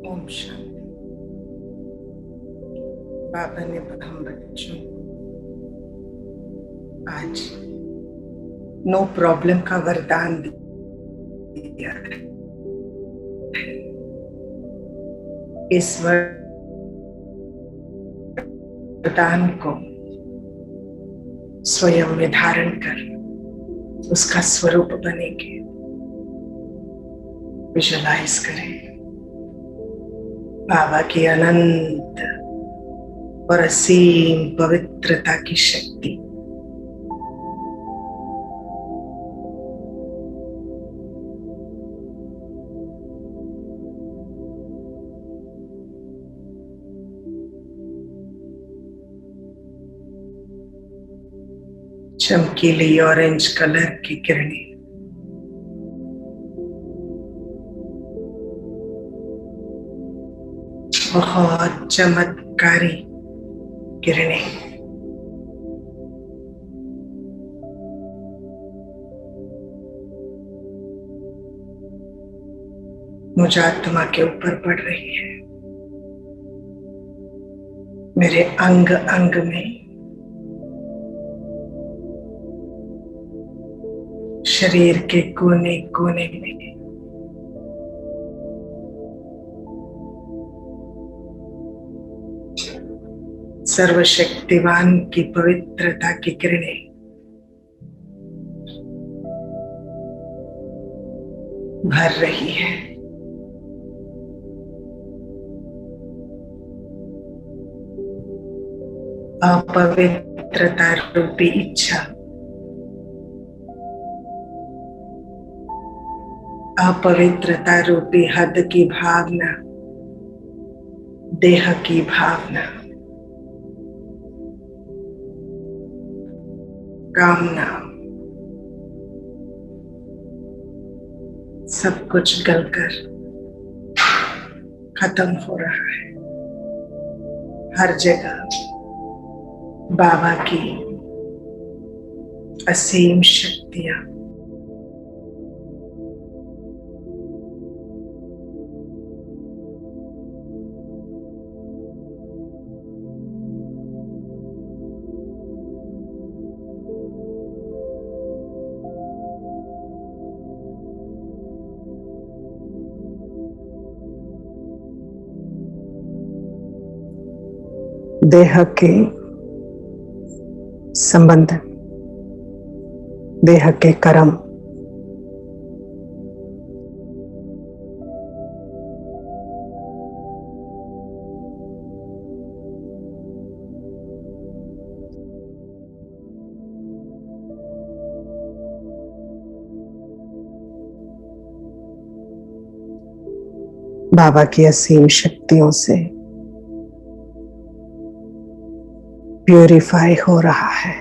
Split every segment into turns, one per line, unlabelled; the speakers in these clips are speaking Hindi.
ओम शांति। बाबा ने हम बच्चों को आज नो प्रॉब्लम का वरदान दिया है। इस वरदान को स्वयं में धारण कर उसका स्वरूप बनेंगे। विजुलाइज करें बाबा की अनंत और असीम पवित्रता की शक्ति चमकीली ऑरेंज कलर की किरणें बहुत चमत्कारी किरणें मुझ आत्मा के ऊपर पड़ रही है। मेरे अंग अंग में, शरीर के कोने कोने में सर्वशक्तिवान की पवित्रता की किरणें भर रही है। अपवित्रता रूपी इच्छा, अपवित्रता रूपी हद की भावना, देह की भावना, कामना, सब कुछ गलकर खत्म हो रहा है। हर जगह बाबा की असीम शक्तियां देह के संबंध, देह के कर्म, बाबा की असीम शक्तियों से प्यूरिफाई हो रहा है।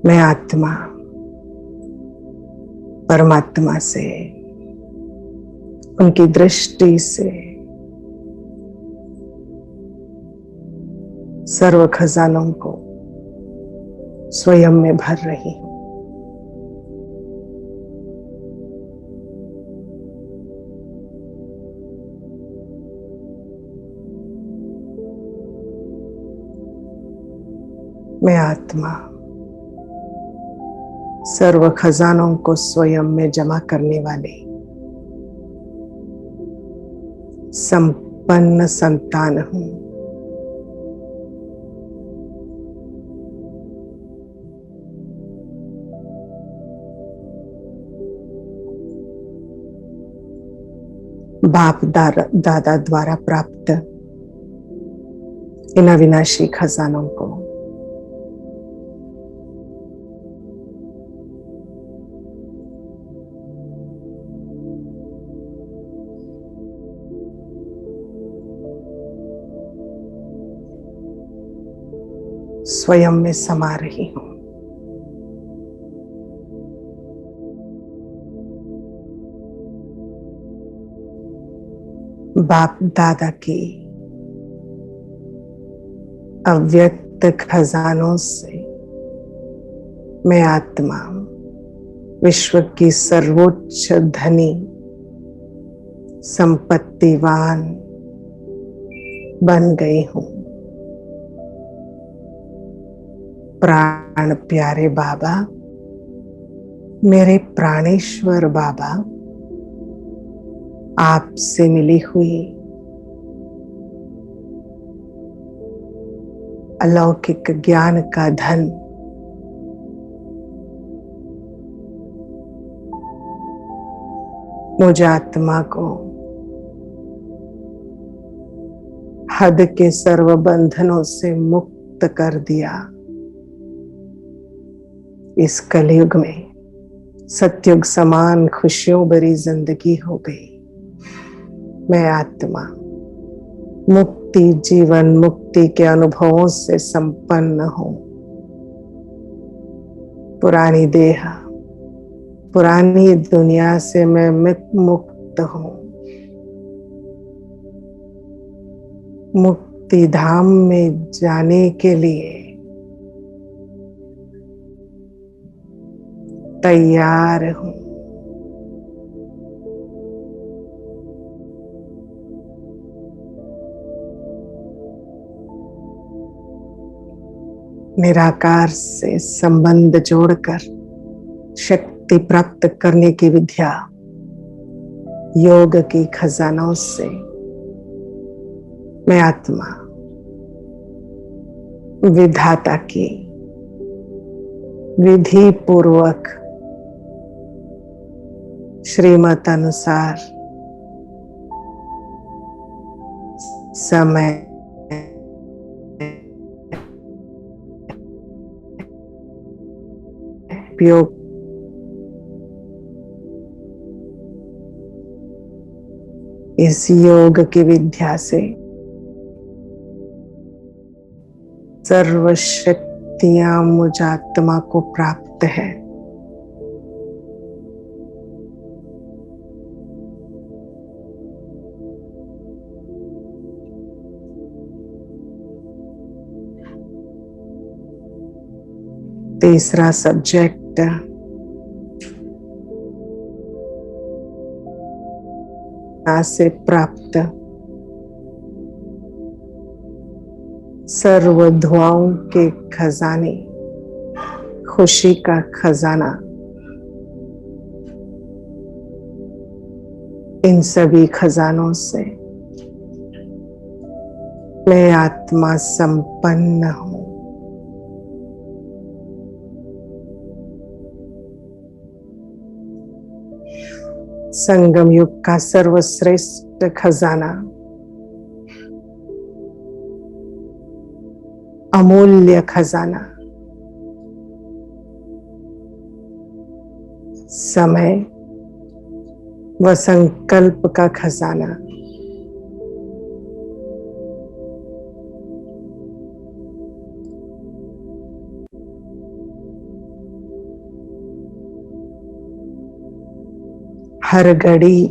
मैं आत्मा परमात्मा से, उनकी दृष्टि से सर्व खजानों को स्वयं में भर रही हूं। मैं आत्मा सर्व खजानों को स्वयं में जमा करने वाली संपन्न संतान हूं। बाप दादा द्वारा प्राप्त इन अविनाशी खजानों को स्वयं में समा रही हूं। बाप दादा की अव्यक्त खजानों से मैं आत्मा विश्व की सर्वोच्च धनी संपत्तिवान बन गई हूं। प्राण प्यारे बाबा, मेरे प्राणेश्वर बाबा, आपसे मिली हुई अलौकिक ज्ञान का धन मुझ आत्मा को हद के सर्व बंधनों से मुक्त कर दिया। इस कलयुग में सतयुग समान खुशियों भरी जिंदगी हो गई। मैं आत्मा मुक्ति, जीवन मुक्ति के अनुभवों से संपन्न हूं। पुरानी देह, पुरानी दुनिया से मैं मुक्त हूं। मुक्ति धाम में जाने के लिए तैयार हूं। निराकार से संबंध जोड़कर शक्ति प्राप्त करने की विद्या, योग की खजानों से मैं आत्मा विधाता की विधि पूर्वक श्रीमत अनुसार समय उपयोग इस योग की विद्या से सर्व शक्तियां मुझ आत्मा को प्राप्त है। तीसरा सब्जेक्ट से प्राप्त सर्व दुआओं के खजाने, खुशी का खजाना, इन सभी खजानों से मैं आत्मा संपन्न हूं। संगम युग का सर्वश्रेष्ठ खजाना, अमूल्य खजाना, समय व संकल्प का खजाना, हर घड़ी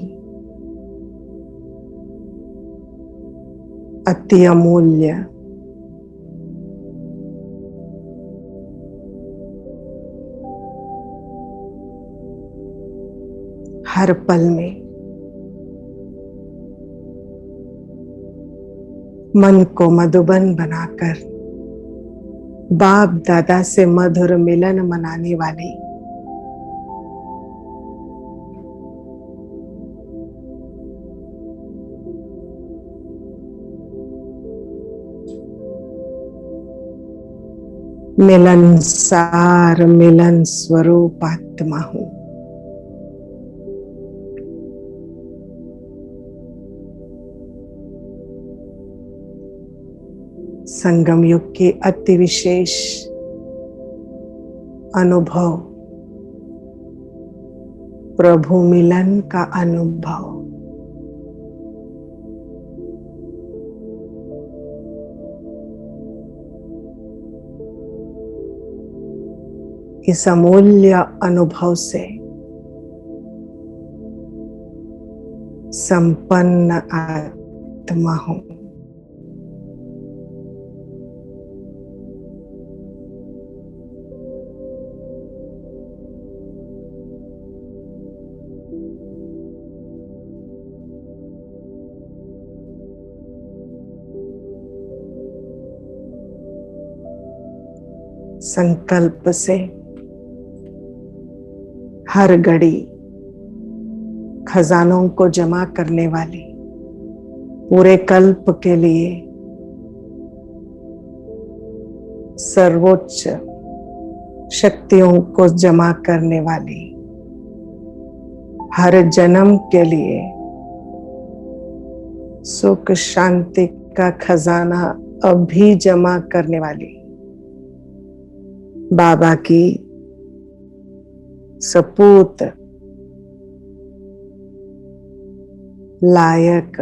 अति अमूल्य, हर पल में मन को मधुबन बनाकर बाप दादा से मधुर मिलन मनाने वाली मिलनसार मिलन स्वरूप आत्मा हूं। संगम युग के अति विशेष अनुभव, प्रभु मिलन का अनुभव, इस अमूल्य अनुभव से संपन्न आत्मा हूं। संकल्प से हर घड़ी खजानों को जमा करने वाली, पूरे कल्प के लिए सर्वोच्च शक्तियों को जमा करने वाली, हर जन्म के लिए सुख शांति का खजाना अभी जमा करने वाली बाबा की सपूत लायक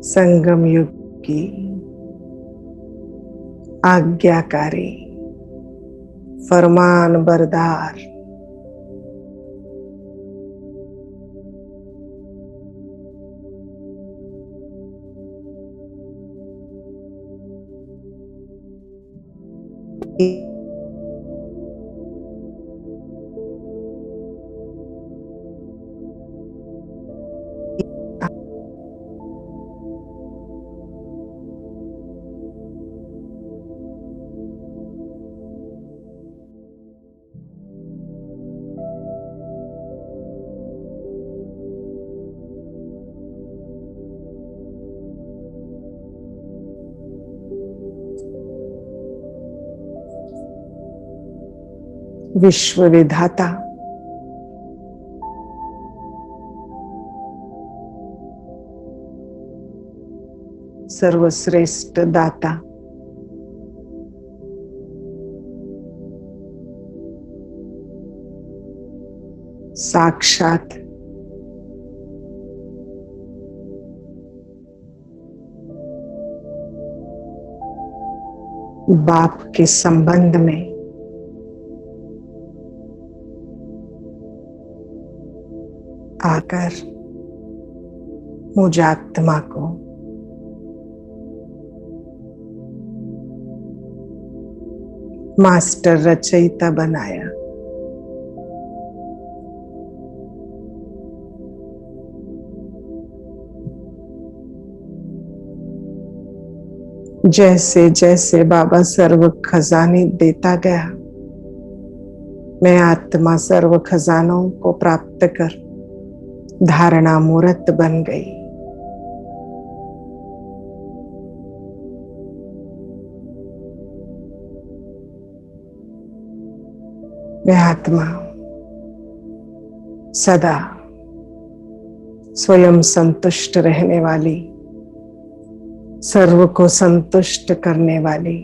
संगम युग की आज्ञाकारी फरमान बरदार विश्व विधाता सर्वश्रेष्ठ दाता साक्षात बाप के संबंध में आकर मुझ आत्मा को मास्टर रचयिता बनाया। जैसे जैसे बाबा सर्व खजाने देता गया, मैं आत्मा सर्व खजानों को प्राप्त कर धारणा मूर्त बन गई। मैं आत्मा सदा स्वयं संतुष्ट रहने वाली, सर्व को संतुष्ट करने वाली,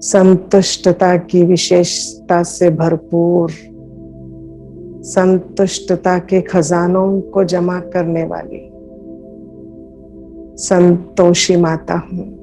संतुष्टता की विशेषता से भरपूर, संतुष्टता के खजानों को जमा करने वाली संतोषी माता हूं।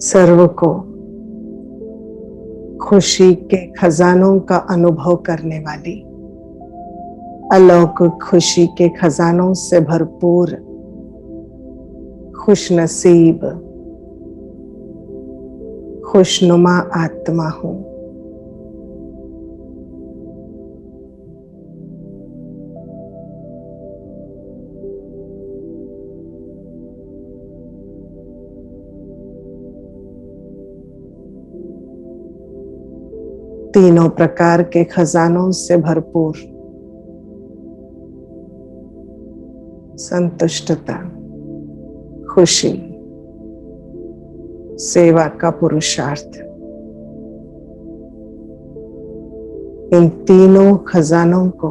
सर्व को खुशी के खजानों का अनुभव करने वाली, अलौकिक खुशी के खजानों से भरपूर खुश नसीब खुशनुमा आत्मा हूं। तीनों प्रकार के खजानों से भरपूर संतुष्टता, खुशी, सेवा का पुरुषार्थ, इन तीनों खजानों को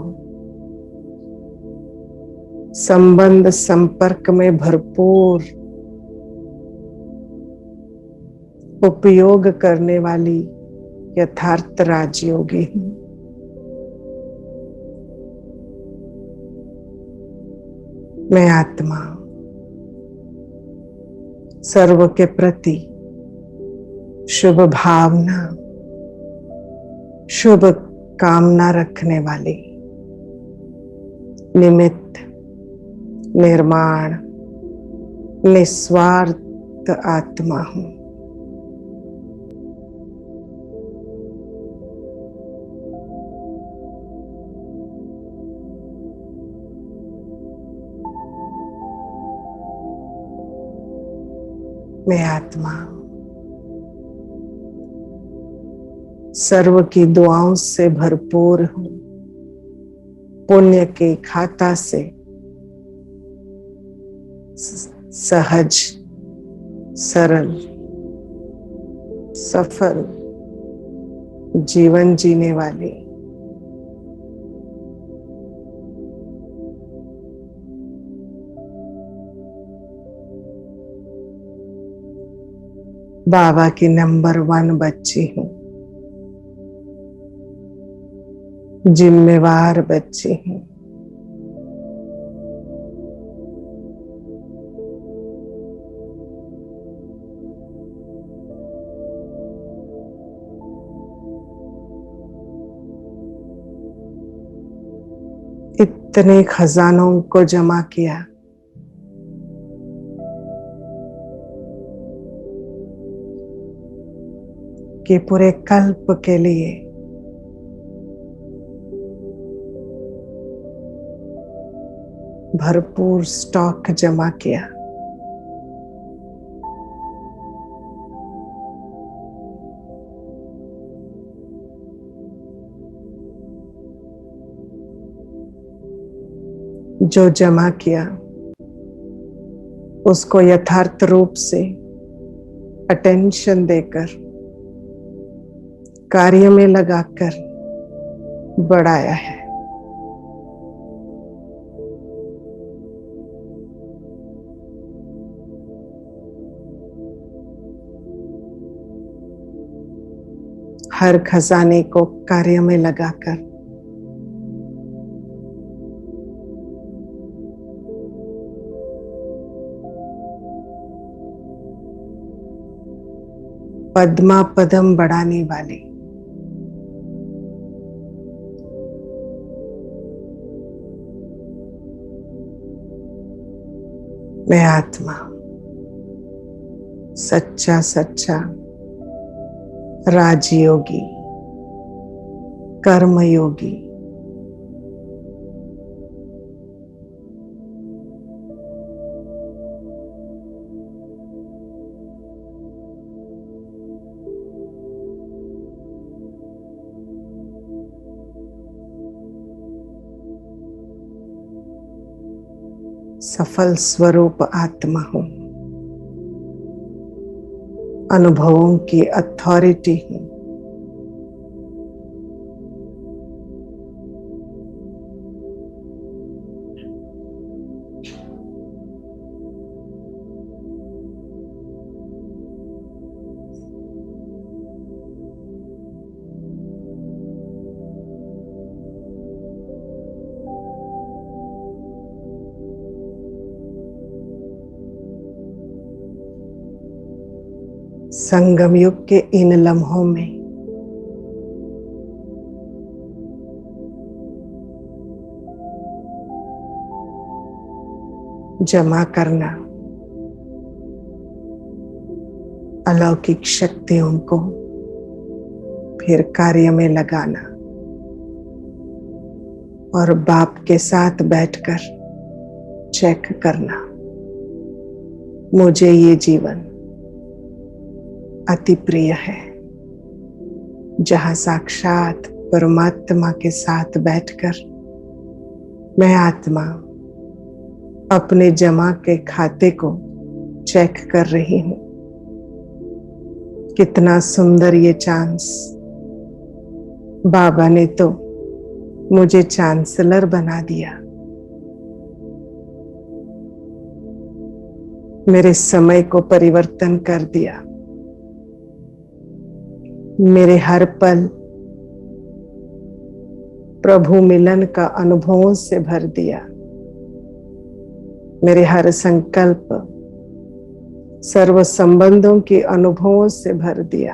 संबंध संपर्क में भरपूर उपयोग करने वाली यथार्थ राजयोगी हूं। मैं आत्मा सर्व के प्रति शुभ भावना, शुभ कामना रखने वाली, निमित्त, निर्माण, निस्वार्थ आत्मा हूं। मैं आत्मा सर्व की दुआओं से भरपूर हूं, पुण्य के खाता से सहज, सरल, सफल जीवन जीने वाली, बाबा की नंबर 1 बच्ची हूं, जिम्मेवार बच्ची हूं। इतने खजानों को जमा किया, कि पूरे कल्प के लिए भरपूर स्टॉक जमा किया। जो जमा किया उसको यथार्थ रूप से अटेंशन देकर, कार्य में लगाकर बढ़ाया है। हर खजाने को कार्य में लगाकर पद्मा पदम बढ़ाने वाली, मैं आत्मा सच्चा सच्चा राजयोगी, कर्मयोगी, सफल स्वरूप आत्मा हूं, अनुभवों की अथॉरिटी हूं। संगम युग के इन लम्हों में जमा करना अलौकिक शक्तियों को फिर कार्य में लगाना और बाप के साथ बैठकर चेक करना, मुझे ये जीवन अति प्रिय है, जहां साक्षात परमात्मा के साथ बैठकर मैं आत्मा अपने जमा के खाते को चेक कर रही हूं। कितना सुंदर ये चांस, बाबा ने तो मुझे चांसलर बना दिया। मेरे समय को परिवर्तन कर दिया, मेरे हर पल प्रभु मिलन का अनुभवों से भर दिया, मेरे हर संकल्प सर्व संबंधों के अनुभवों से भर दिया।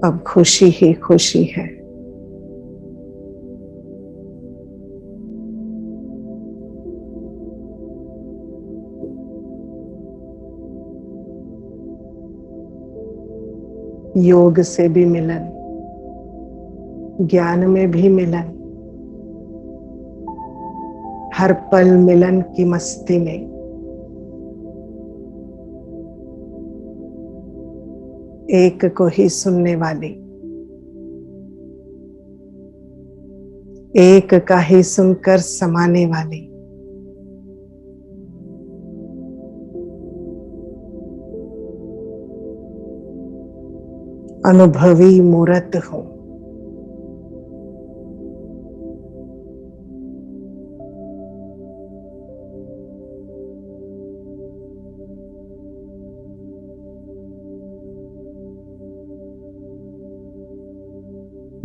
अब खुशी ही खुशी है। योग से भी मिलन, ज्ञान में भी मिलन, हर पल मिलन की मस्ती में एक को ही सुनने वाली, एक का ही सुनकर समाने वाली, अनुभवी मूर्त हूं।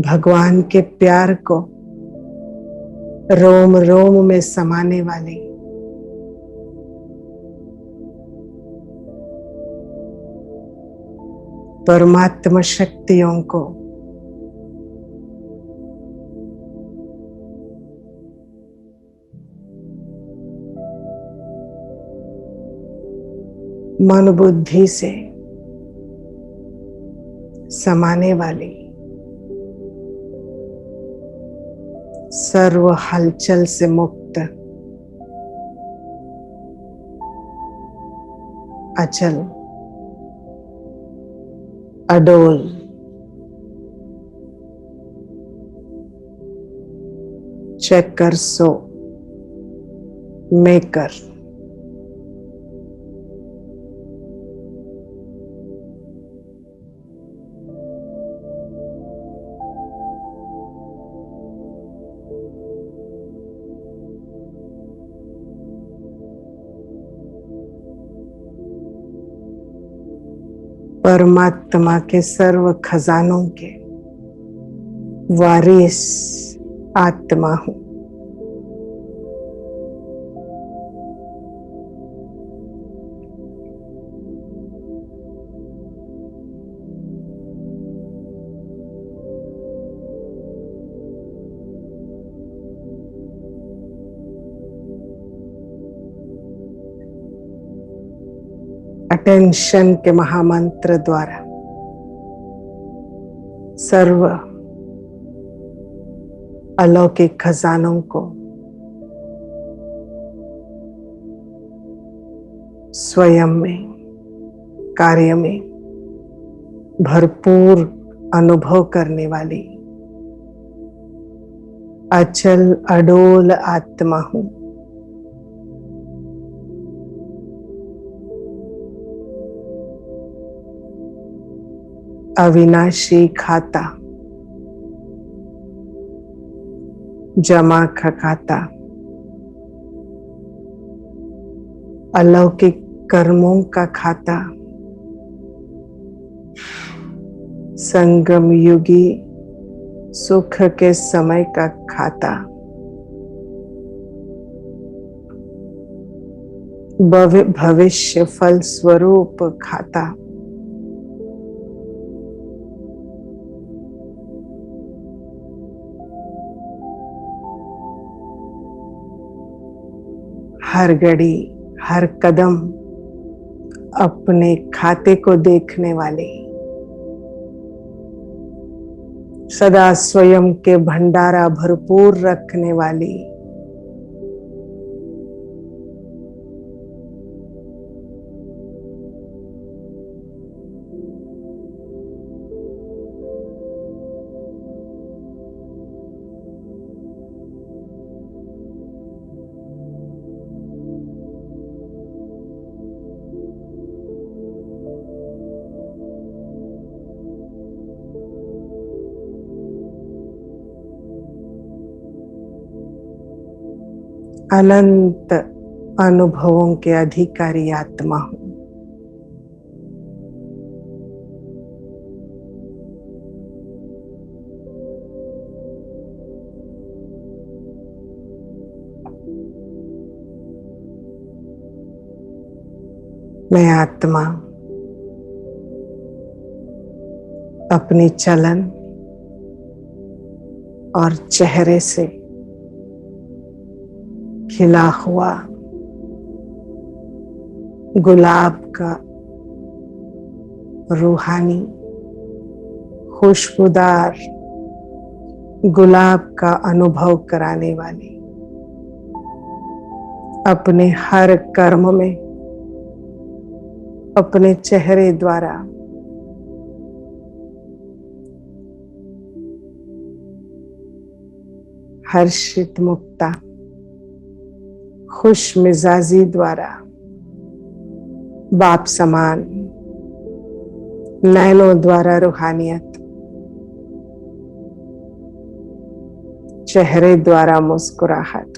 भगवान के प्यार को रोम रोम में समाने वाली, परमात्मा शक्तियों को मन बुद्धि से समाने वाली, सर्व हलचल से मुक्त, अचल अडोल, चेक कर सो मेकर, परमात्मा के सर्व खजानों के वारिस आत्मा हूं। अटेंशन के महामंत्र द्वारा सर्व अलौकिक खजानों को स्वयं में, कार्य में भरपूर अनुभव करने वाली अचल अडोल आत्मा हूं। अविनाशी खाता, जमा खाता, अलौकिक कर्मों का खाता, संगम युगी सुख के समय का खाता, भविष्य फल स्वरूप खाता, हर घड़ी हर कदम अपने खाते को देखने वाली, सदा स्वयं के भंडारा भरपूर रखने वाली, अनंत अनुभवों के अधिकारी आत्मा हूं। मैं आत्मा अपनी चलन और चेहरे से खिला हुआ गुलाब का रूहानी खुशबूदार गुलाब का अनुभव कराने वाली, अपने हर कर्म में अपने चेहरे द्वारा हर्षित मुक्ता खुश मिजाजी द्वारा बाप समान नैनों द्वारा रूहानियत, चेहरे द्वारा मुस्कुराहट,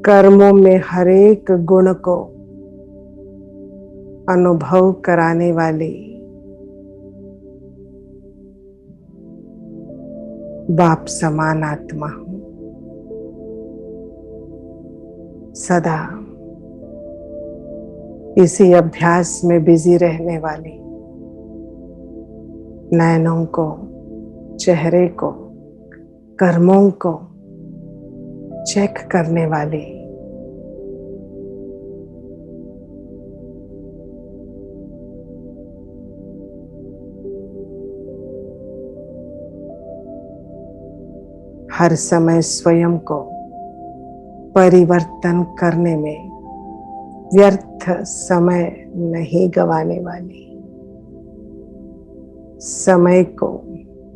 कर्मों में हर एक गुण को अनुभव कराने वाली बाप समान आत्मा हूं। सदा इसी अभ्यास में बिजी रहने वाली, नैनों को, चेहरे को, कर्मों को चेक करने वाली, हर समय स्वयं को परिवर्तन करने में व्यर्थ समय नहीं गंवाने वाली, समय को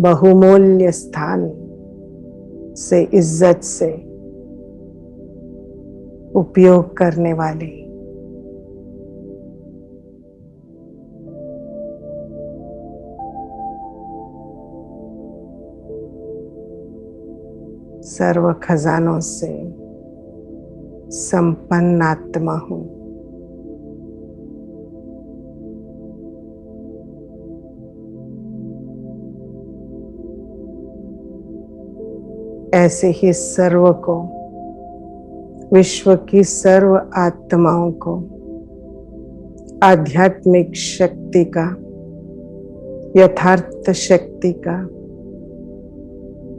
बहुमूल्य स्थान से इज्जत से उपयोग करने वाली, सर्व खजानों से संपन्न आत्मा हूं। ऐसे ही सर्व को, विश्व की सर्व आत्माओं को आध्यात्मिक शक्ति का, यथार्थ शक्ति का,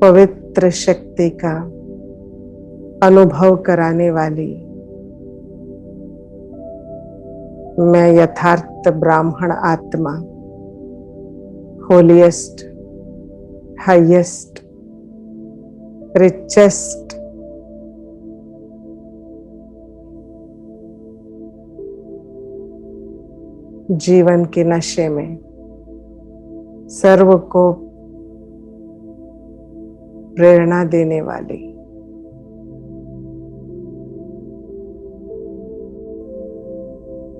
पवित्र शक्ति का अनुभव कराने वाली मैं यथार्थ ब्राह्मण आत्मा, होलिएस्ट, हाईएस्ट, रिचेस्ट, जीवन के नशे में सर्व को प्रेरणा देने वाली,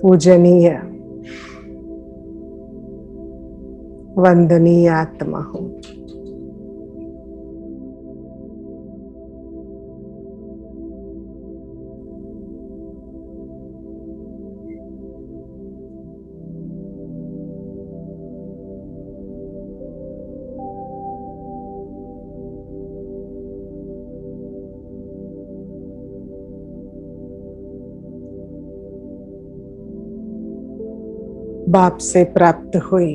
पूजनीय, वंदनीय आत्मा हूं। बाप से प्राप्त हुई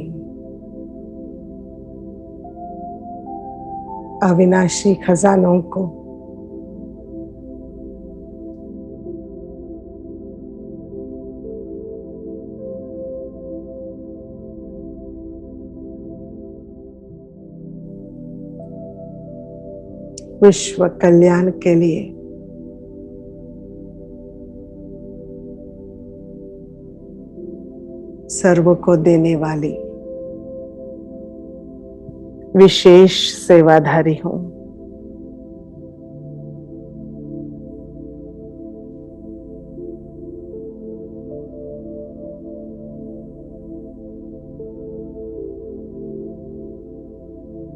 अविनाशी खजानों को विश्व कल्याण के लिए सर्व को देने वाली विशेष सेवाधारी हूं।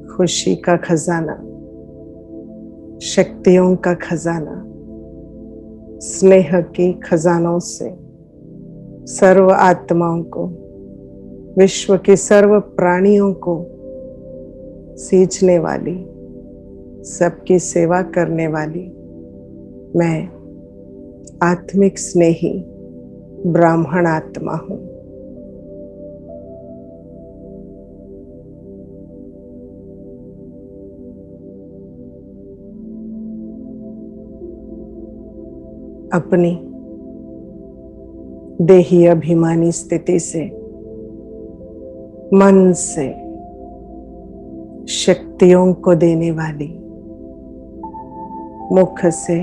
खुशी का खजाना, शक्तियों का खजाना, स्नेह के खजानों से सर्व आत्माओं को, विश्व के सर्व प्राणियों को सींचने वाली, सबकी सेवा करने वाली मैं आत्मिक स्नेही ब्राह्मण आत्मा हूं। अपनी देही अभिमानी स्थिति से, मन से शक्तियों को देने वाली, मुख से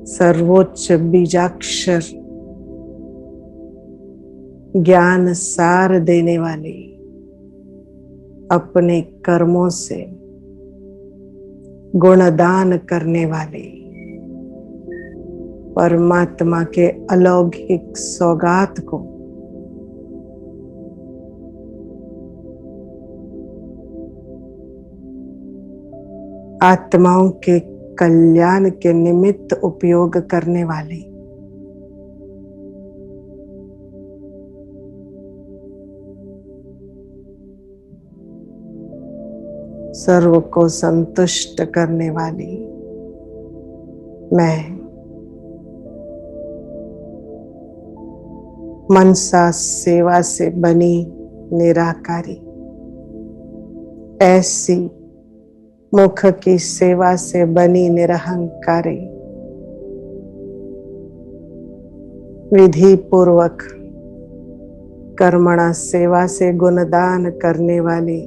सर्वोच्च बीजाक्षर ज्ञान सार देने वाली, अपने कर्मों से गुणदान करने वाली, परमात्मा के अलौकिक सौगात को आत्माओं के कल्याण के निमित्त उपयोग करने वाली, सर्व को संतुष्ट करने वाली मैं मनसा सेवा से बनी निराकारी, ऐसी मुख की सेवा से बनी निरहंकारी, विधि पूर्वक कर्मणा सेवा से गुणदान करने वाली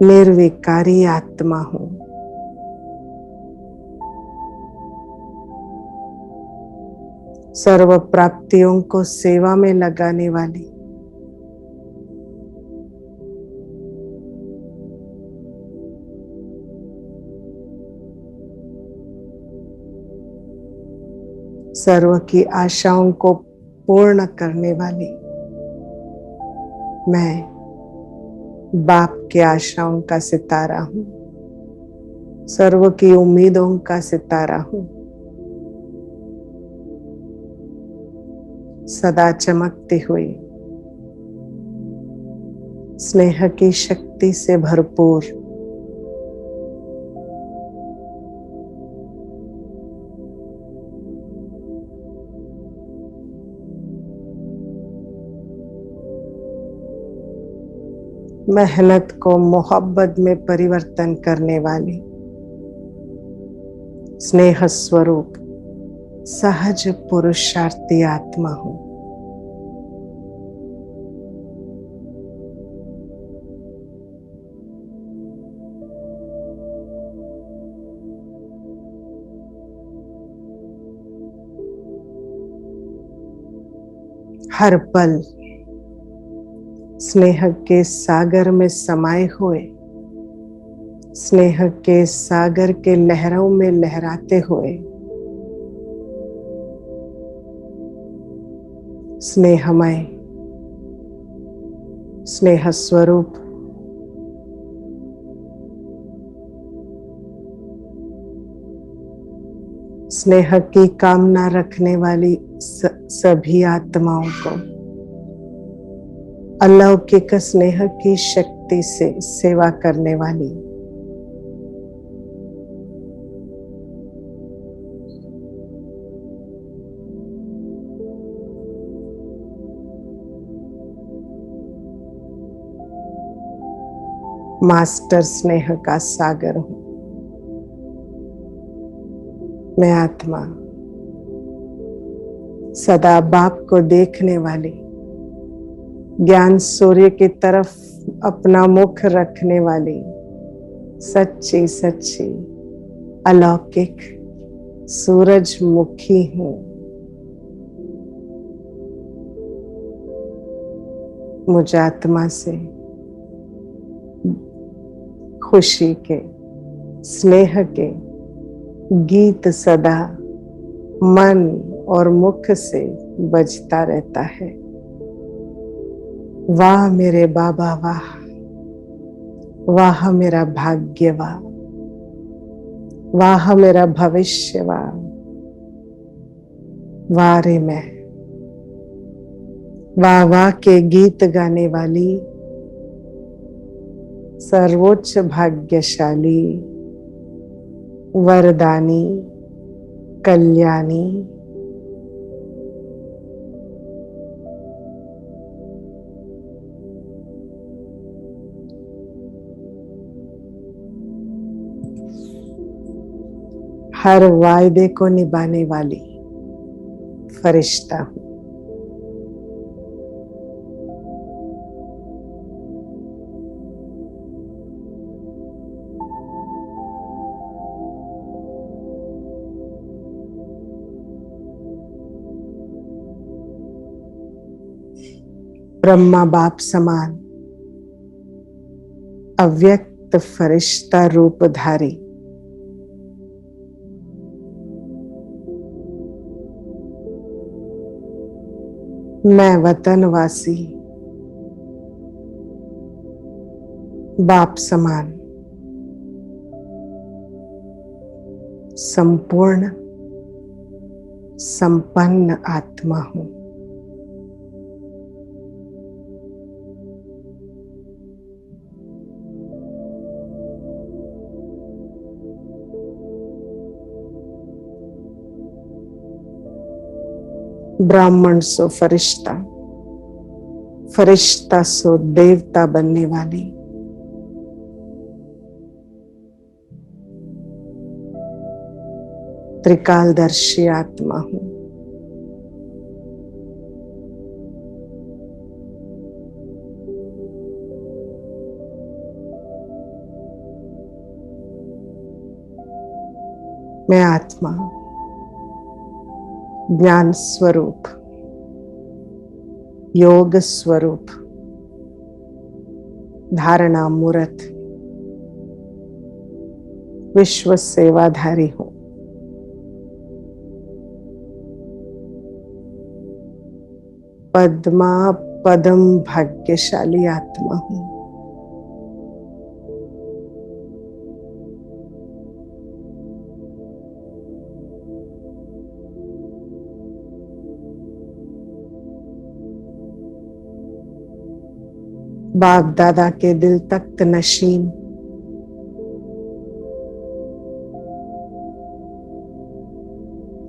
निर्विकारी आत्मा हूं। सर्व प्राप्तियों को सेवा में लगाने वाली, सर्व की आशाओं को पूर्ण करने वाली मैं बाप की आशाओं का सितारा हूं, सर्व की उम्मीदों का सितारा हूं, सदा चमकती हुई स्नेह की शक्ति से भरपूर मेहनत को मोहब्बत में परिवर्तन करने वाली स्नेह स्वरूप सहज पुरुषार्थी आत्मा हूं। हर पल स्नेह के सागर में समाये हुए, स्नेह के सागर के लहरों में लहराते हुए, स्नेहमय स्नेह स्वरूप स्नेह की कामना रखने वाली सभी आत्माओं को अलौकिक स्नेह की शक्ति से सेवा करने वाली मास्टर स्नेह का सागर हूं। मैं आत्मा सदा बाप को देखने वाली, ज्ञान सूर्य की तरफ अपना मुख रखने वाली सच्ची सच्ची अलौकिक सूरजमुखी हूं। मुझ आत्मा से खुशी के, स्नेह के गीत सदा मन और मुख से बजता रहता है। वाह मेरे बाबा वाह, वाह मेरा भाग्य वाह, वाह मेरा भविष्य वाह, वाह रे मैं। वाह वाह के गीत गाने वाली सर्वोच्च भाग्यशाली, वरदानी, कल्याणी, हर वायदे को निभाने वाली फरिश्ता हूं। ब्रह्मा बाप समान अव्यक्त फरिश्ता रूपधारी मैं वतनवासी बाप समान संपूर्ण संपन्न आत्मा हूं। ब्राह्मण सो फरिश्ता, फरिश्ता सो देवता बनने वाली त्रिकालदर्शी आत्मा हूं। मैं आत्मा ज्ञान स्वरूप, योग स्वरूप, धारणा मूर्त, विश्व सेवाधारी हूं। पद्मा पदम भाग्यशाली आत्मा हूं। बाप दादा के दिल तख्त नशीन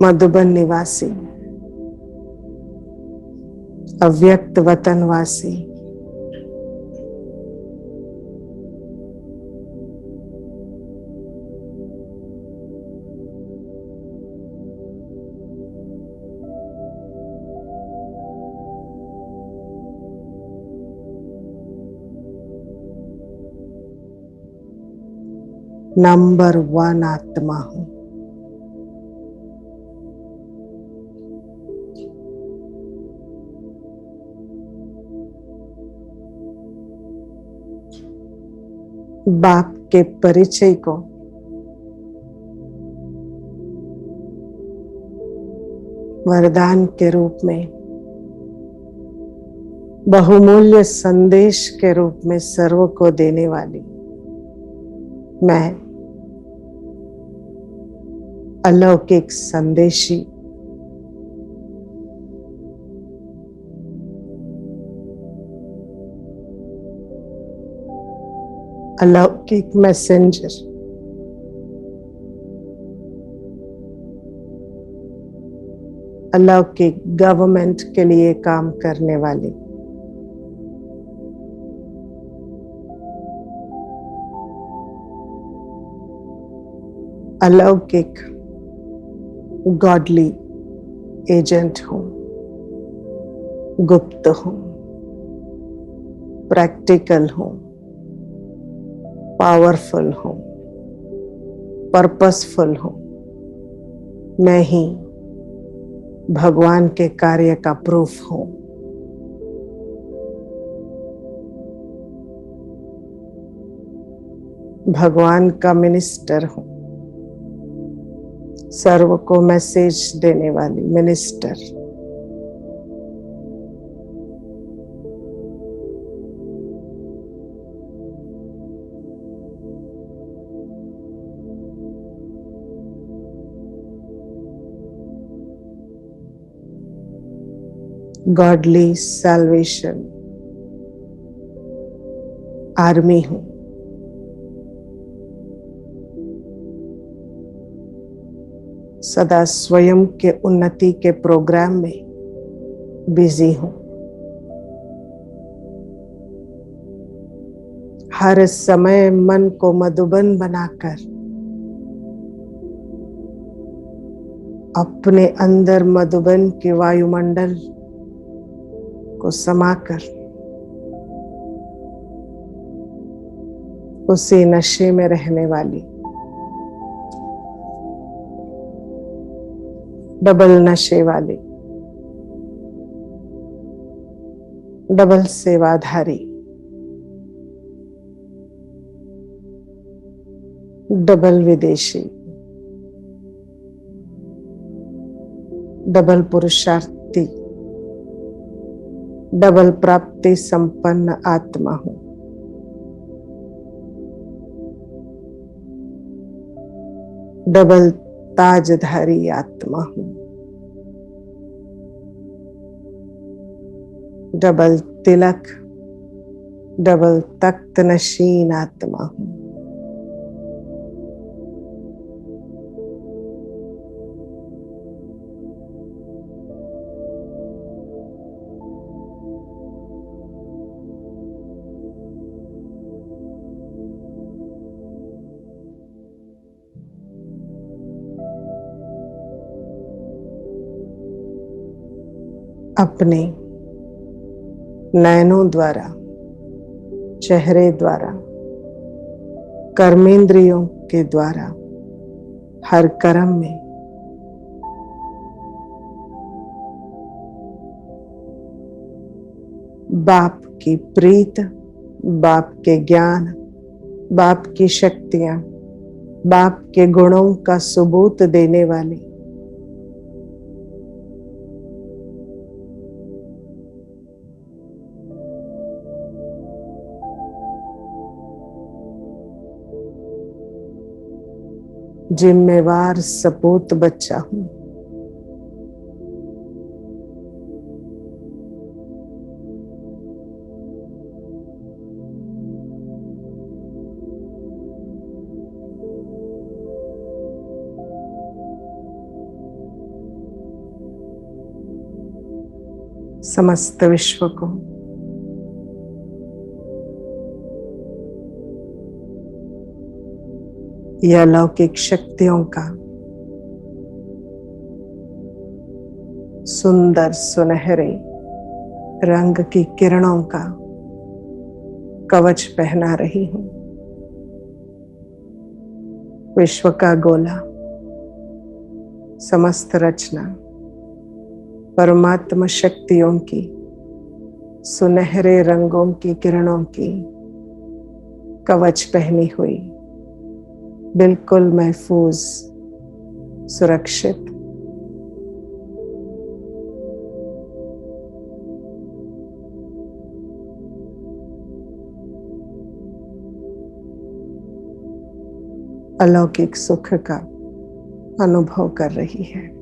मधुबन निवासी अव्यक्त वतनवासी नंबर 1 आत्मा हूं। बाप के परिचय को वरदान के रूप में, बहुमूल्य संदेश के रूप में सर्व को देने वाली मैं अलौकिक संदेशी अलौकिक मैसेंजर, अलौकिक गवर्नमेंट के लिए काम करने वाली अलौकिक गॉडली एजेंट हूं। गुप्त हूं, प्रैक्टिकल हूं, पावरफुल हूं, पर्पसफुल हूं। मैं ही भगवान के कार्य का प्रूफ हूं। भगवान का मिनिस्टर हूं, सर्व को मैसेज देने वाली मिनिस्टर। गॉडली सैल्वेशन आर्मी हूं। सदा स्वयं के उन्नति के प्रोग्राम में बिजी हूं। हर समय मन को मधुबन बनाकर अपने अंदर मधुबन के वायुमंडल को समाकर उसी नशे में रहने वाली, डबल नशे वाली, डबल सेवाधारी, डबल विदेशी, डबल पुरुषार्थी, डबल प्राप्ति संपन्न आत्मा हूं। डबल ताजधारी आत्मा हूं। डबल तिलक, डबल तख्त नशीन आत्मा हूं। अपने नयनों द्वारा, चेहरे द्वारा, कर्मेंद्रियों के द्वारा हर कर्म में बाप की प्रीत, बाप के ज्ञान, बाप की शक्तियां, बाप के गुणों का सबूत देने वाली जिम्मेवार सपूत बच्चा हूं। समस्त विश्व को यह अलौकिक शक्तियों का सुंदर सुनहरे रंग की किरणों का कवच पहना रही हूं। विश्व का गोला, समस्त रचना परमात्मा शक्तियों की सुनहरे रंगों की किरणों की कवच पहनी हुई, बिल्कुल महफूज, सुरक्षित, अलौकिक सुख का अनुभव कर रही है।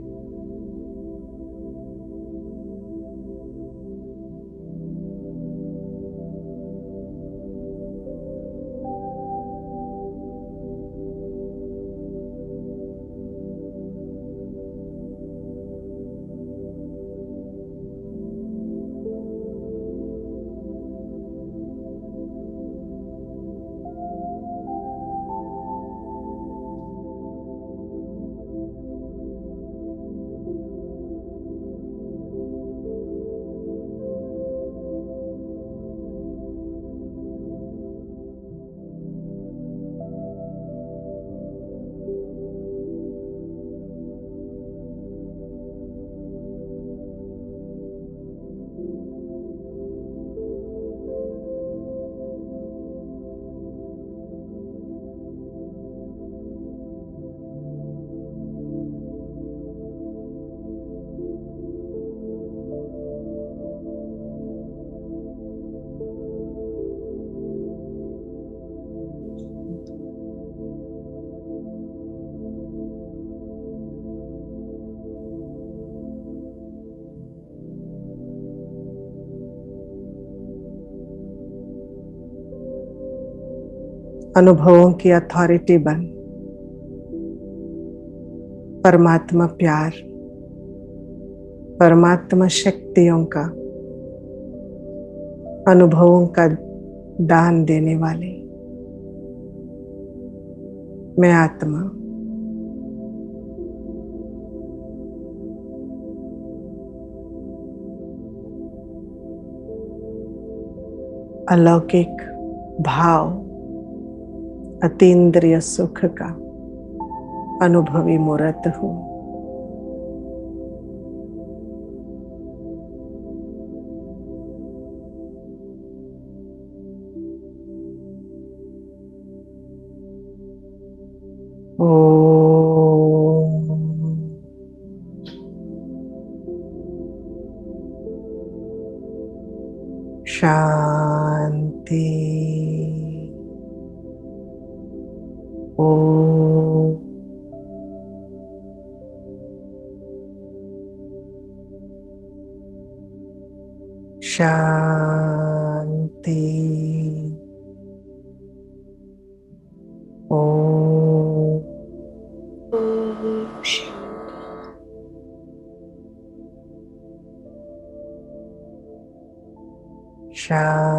अनुभवों की अथॉरिटी बन परमात्मा प्यार, परमात्मा शक्तियों का अनुभवों का दान देने वाले मैं आत्मा अलौकिक भाव, अतीन्द्रिय सुख का अनुभवी मूर्त हूं। शांति। ओम शांति। ओम शांति।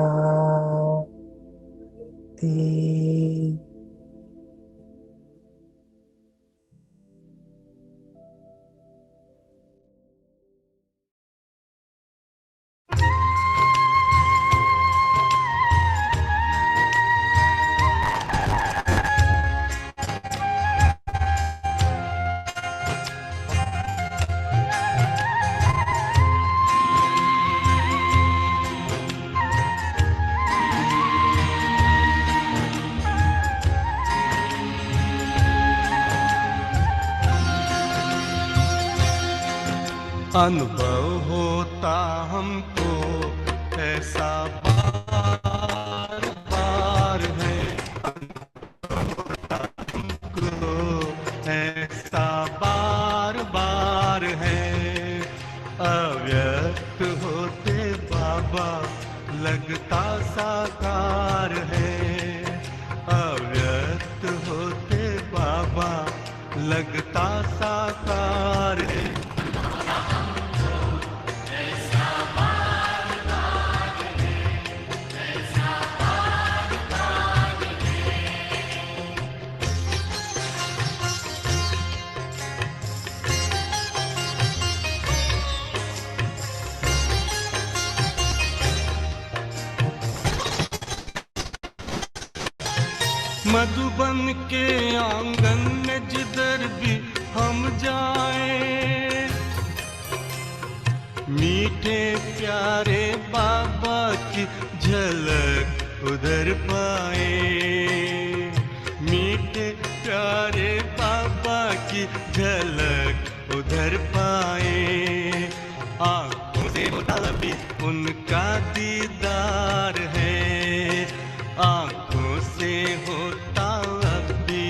अनुभव होता हमको ऐसा बार बार है, हमको ऐसा बार बार है। अव्यक्त होते बाबा लगता साकार है, अव्यक्त होते बाबा लगता साकार है। मधुबन के आंगन में जिधर भी हम जाए, मीठे प्यारे बाबा की झलक उधर पाए, मीठे प्यारे बाबा की झलक उधर पाए। आंखों से होता भी उनका दीदार है, आंखों से होता भी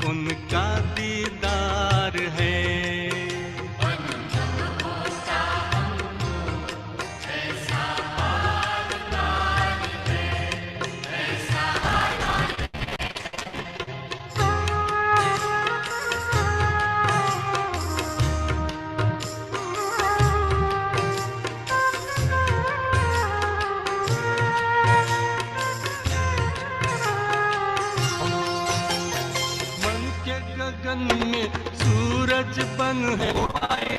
उनका दीदार है। गगन में सूरज बन है आए,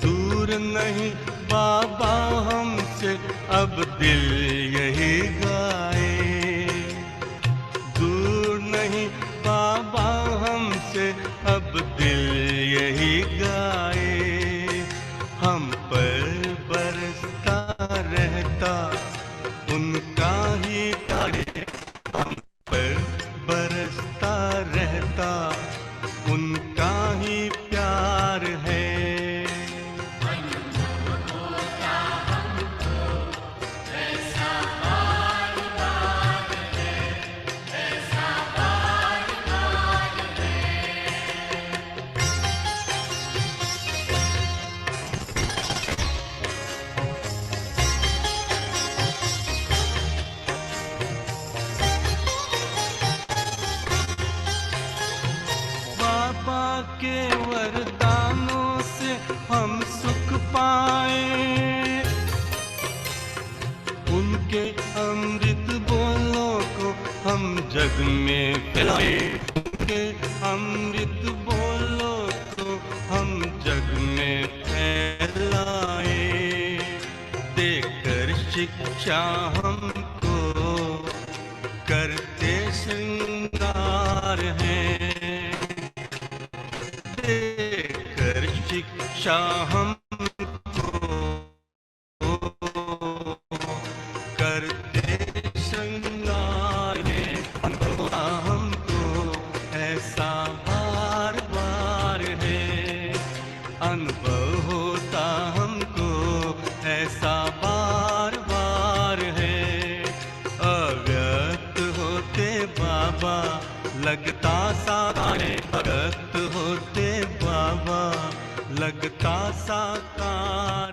दूर नहीं बाबा हमसे अब दिल यही गाए, दूर नहीं बाबा हमसे अब दिल यही गाए। हम पर बरसता रहता उनका ही प्यार, हम पर बरसता रहता उनका ही प्यार है। के वरदानों से हम सुख पाए, उनके अमृत बोलों को हम जग में फैलाए, उनके अमृत बोलों को हम जग में फैलाए। देखकर शिक शिक्षा हमको करते श्रृंगार है, देकर शिक्षा हमको करते श्रृंगार है। अनुभव हमको ऐसा बार बार है, अनुभव होता हमको ऐसा बार बार है। अव्यक्त होते बाबा लगता साकार है, अव्यक्त होते बाबा लगता साकार